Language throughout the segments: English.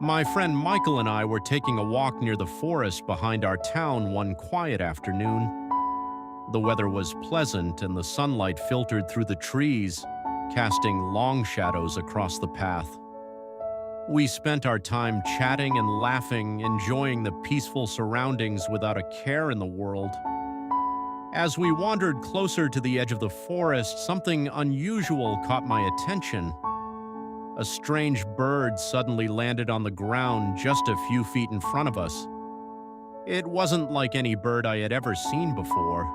My friend Michael and I were taking a walk near the forest behind our town one quiet afternoon. The weather was pleasant and the sunlight filtered through the trees, casting long shadows across the path. We spent our time chatting and laughing, enjoying the peaceful surroundings without a care in the world. As we wandered closer to the edge of the forest, something unusual caught my attention. A strange bird suddenly landed on the ground just a few feet in front of us. It wasn't like any bird I had ever seen before.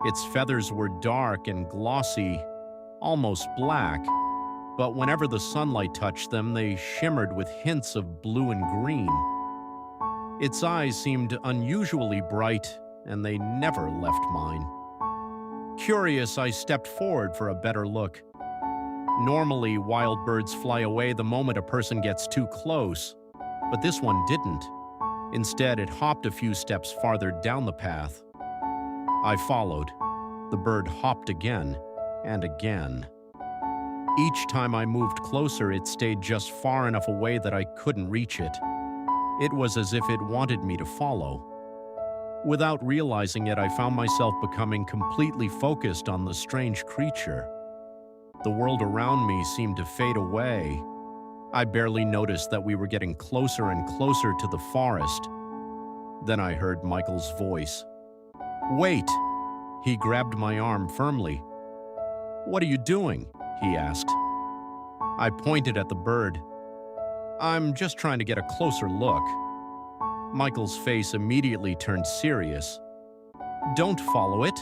Its feathers were dark and glossy, almost black, but whenever the sunlight touched them, they shimmered with hints of blue and green. Its eyes seemed unusually bright, and they never left mine. Curious, I stepped forward for a better look. Normally, wild birds fly away the moment a person gets too close, but this one didn't. Instead, it hopped a few steps farther down the path. I followed. The bird hopped again and again. Each time I moved closer, it stayed just far enough away that I couldn't reach it. It was as if it wanted me to follow. Without realizing it, I found myself becoming completely focused on the strange creature. The world around me seemed to fade away. I barely noticed that we were getting closer and closer to the forest. Then I heard Michael's voice. "Wait!" He grabbed my arm firmly. "What are you doing?" he asked. I pointed at the bird. "I'm just trying to get a closer look." Michael's face immediately turned serious. "Don't follow it."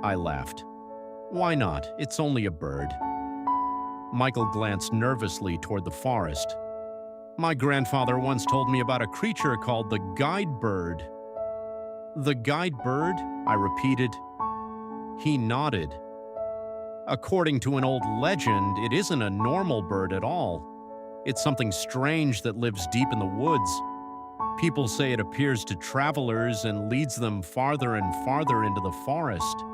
I laughed. "Why not? It's only a bird." Michael glanced nervously toward the forest. "My grandfather once told me about a creature called the guide bird." "The guide bird?" I repeated. He nodded. "According to an old legend, it isn't a normal bird at all. It's something strange that lives deep in the woods. People say it appears to travelers and leads them farther and farther into the forest."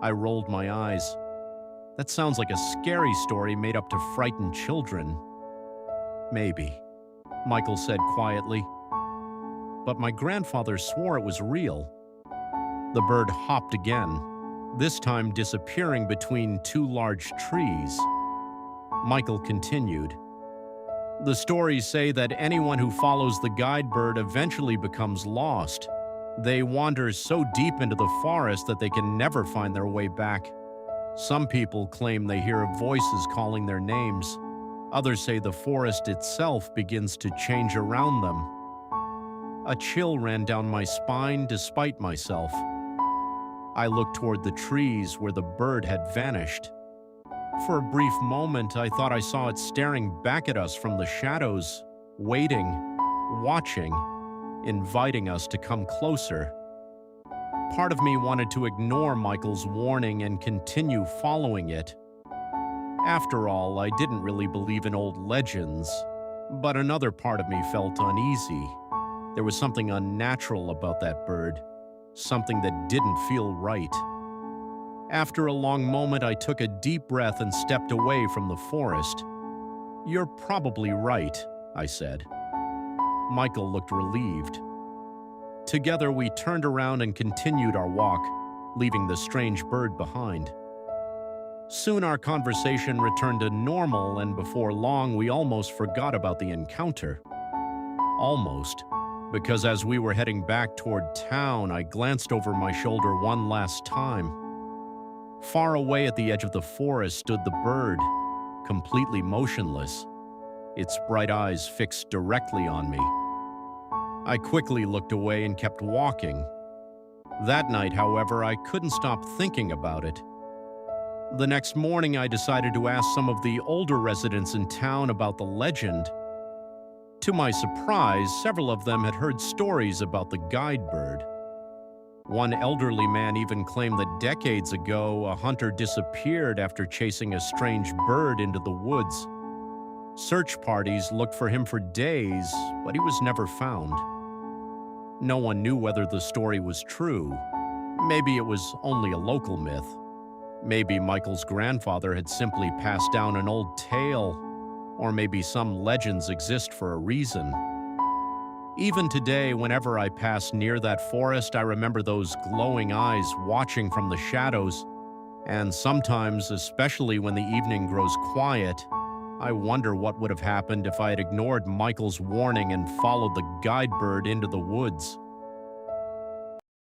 I rolled my eyes. "That sounds like a scary story made up to frighten children." "Maybe," Michael said quietly. But my grandfather swore it was real. The bird hopped again, this time disappearing between two large trees. Michael continued. "The stories say that anyone who follows the guide bird eventually becomes lost. They wander so deep into the forest that they can never find their way back. Some people claim they hear voices calling their names. Others say the forest itself begins to change around them." A chill ran down my spine despite myself. I looked toward the trees where the bird had vanished. For a brief moment, I thought I saw it staring back at us from the shadows, waiting, watching, inviting us to come closer. Part of me wanted to ignore Michael's warning and continue following it. After all, I didn't really believe in old legends, but another part of me felt uneasy. There was something unnatural about that bird, something that didn't feel right. After a long moment, I took a deep breath and stepped away from the forest. "You're probably right," I said. Michael looked relieved. Together, we turned around and continued our walk, leaving the strange bird behind. Soon our conversation returned to normal, and before long, we almost forgot about the encounter. Almost, because as we were heading back toward town, I glanced over my shoulder one last time. Far away at the edge of the forest stood the bird, completely motionless, its bright eyes fixed directly on me. I quickly looked away and kept walking. That night, however, I couldn't stop thinking about it. The next morning, I decided to ask some of the older residents in town about the legend. To my surprise, several of them had heard stories about the guide bird. One elderly man even claimed that decades ago, a hunter disappeared after chasing a strange bird into the woods. Search parties looked for him for days, but he was never found. No one knew whether the story was true. Maybe it was only a local myth. Maybe Michael's grandfather had simply passed down an old tale. Or maybe some legends exist for a reason. Even today, whenever I pass near that forest, I remember those glowing eyes watching from the shadows. And sometimes, especially when the evening grows quiet, I wonder what would have happened if I had ignored Michael's warning and followed the guide bird into the woods.